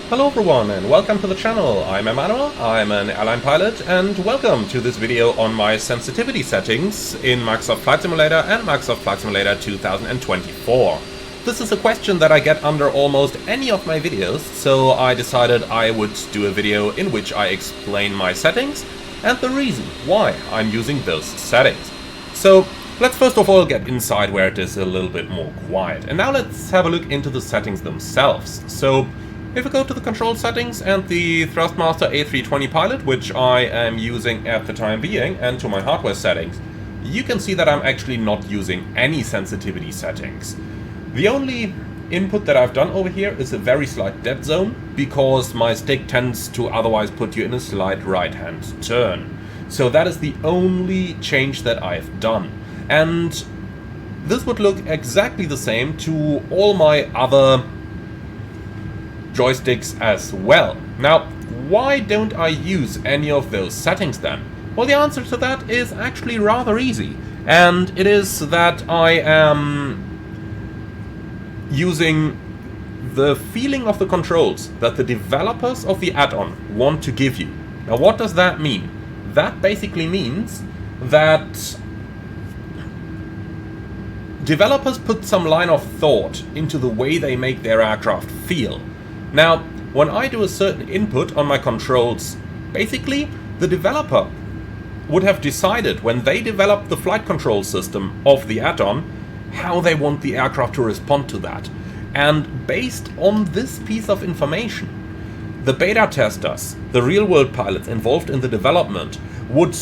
Hello everyone and welcome to the channel. I'm Emmanuel, I'm an airline pilot, and welcome to this video on my sensitivity settings in Microsoft Flight Simulator and Microsoft Flight Simulator 2024. This is a question that I get under almost any of my videos, so I decided I would do a video in which I explain my settings and the reason why I'm using those settings. So let's first of all get inside where it is a little bit more quiet, and now let's have a look into the settings themselves. So if we go to the control settings and the Thrustmaster A320 pilot, which I am using at the time being, and to my hardware settings, you can see that I'm actually not using any sensitivity settings. The only input that I've done over here is a very slight dead zone, because my stick tends to otherwise put you in a slight right-hand turn. So that is the only change that I've done. And this would look exactly the same to all my other joysticks as well. Now, why don't I use any of those settings then? Well, the answer to that is actually rather easy, and it is that I am using the feeling of the controls that the developers of the add-on want to give you. Now, what does that mean? That basically means that developers put some line of thought into the way they make their aircraft feel. Now, when I do a certain input on my controls, basically the developer would have decided when they developed the flight control system of the add-on how they want the aircraft to respond to that. And based on this piece of information, the beta testers, the real-world pilots involved in the development, would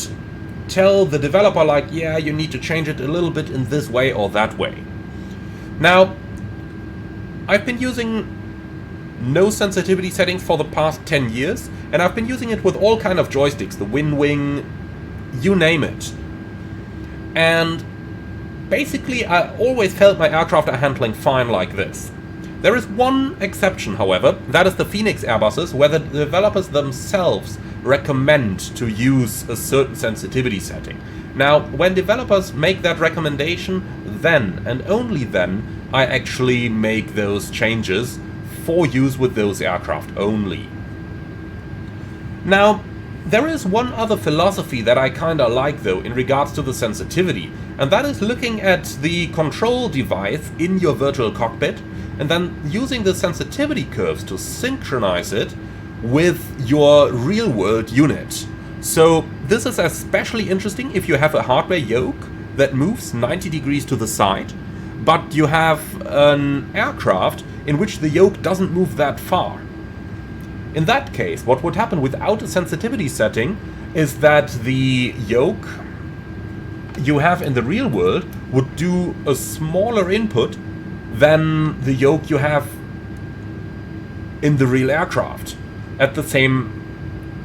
tell the developer like, yeah, you need to change it a little bit in this way or that way. Now, I've been using no sensitivity settings for the past 10 years, and I've been using it with all kind of joysticks, the WinWings, you name it. And basically I always felt my aircraft are handling fine like this. There is one exception, however, that is the Phoenix Airbuses, where the developers themselves recommend to use a certain sensitivity setting. Now, when developers make that recommendation, then and only then I actually make those changes for use with those aircraft only. Now, there is one other philosophy that I kinda like though in regards to the sensitivity, and that is looking at the control device in your virtual cockpit and then using the sensitivity curves to synchronize it with your real-world unit. So this is especially interesting if you have a hardware yoke that moves 90 degrees to the side, but you have an aircraft in which the yoke doesn't move that far. In that case, what would happen without a sensitivity setting is that the yoke you have in the real world would do a smaller input than the yoke you have in the real aircraft at the same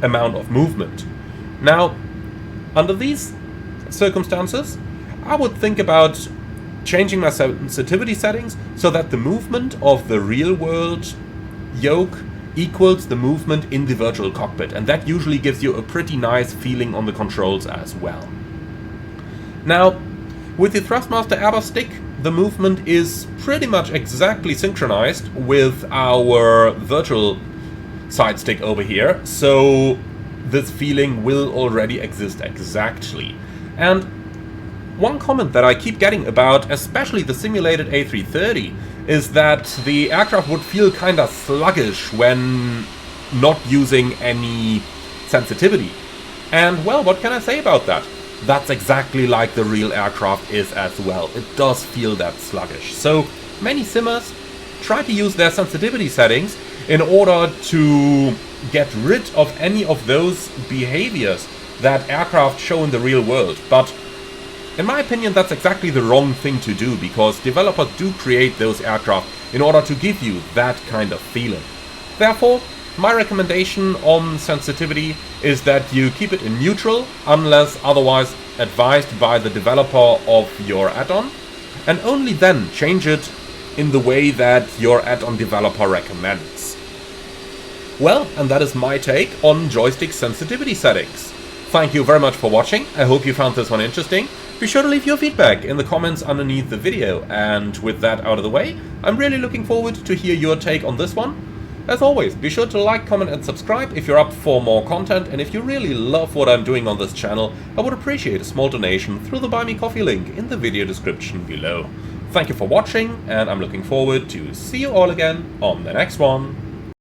amount of movement. Now, under these circumstances, I would think about changing my sensitivity settings so that the movement of the real world yoke equals the movement in the virtual cockpit, and that usually gives you a pretty nice feeling on the controls as well. Now, with the Thrustmaster Airbus stick, the movement is pretty much exactly synchronized with our virtual side stick over here, so this feeling will already exist exactly. And one comment that I keep getting about, especially the simulated A330, is that the aircraft would feel kinda sluggish when not using any sensitivity. And well, what can I say about that? That's exactly like the real aircraft is as well. It does feel that sluggish. So many simmers try to use their sensitivity settings in order to get rid of any of those behaviors that aircraft show in the real world. But in my opinion, that's exactly the wrong thing to do, because developers do create those aircraft in order to give you that kind of feeling. Therefore, my recommendation on sensitivity is that you keep it in neutral unless otherwise advised by the developer of your add-on, and only then change it in the way that your add-on developer recommends. Well, and that is my take on joystick sensitivity settings. Thank you very much for watching. I hope you found this one interesting. Be sure to leave your feedback in the comments underneath the video, and with that out of the way, I'm really looking forward to hear your take on this one. As always, be sure to like, comment and subscribe if you're up for more content, and if you really love what I'm doing on this channel, I would appreciate a small donation through the Buy Me Coffee link in the video description below. Thank you for watching, and I'm looking forward to see you all again on the next one.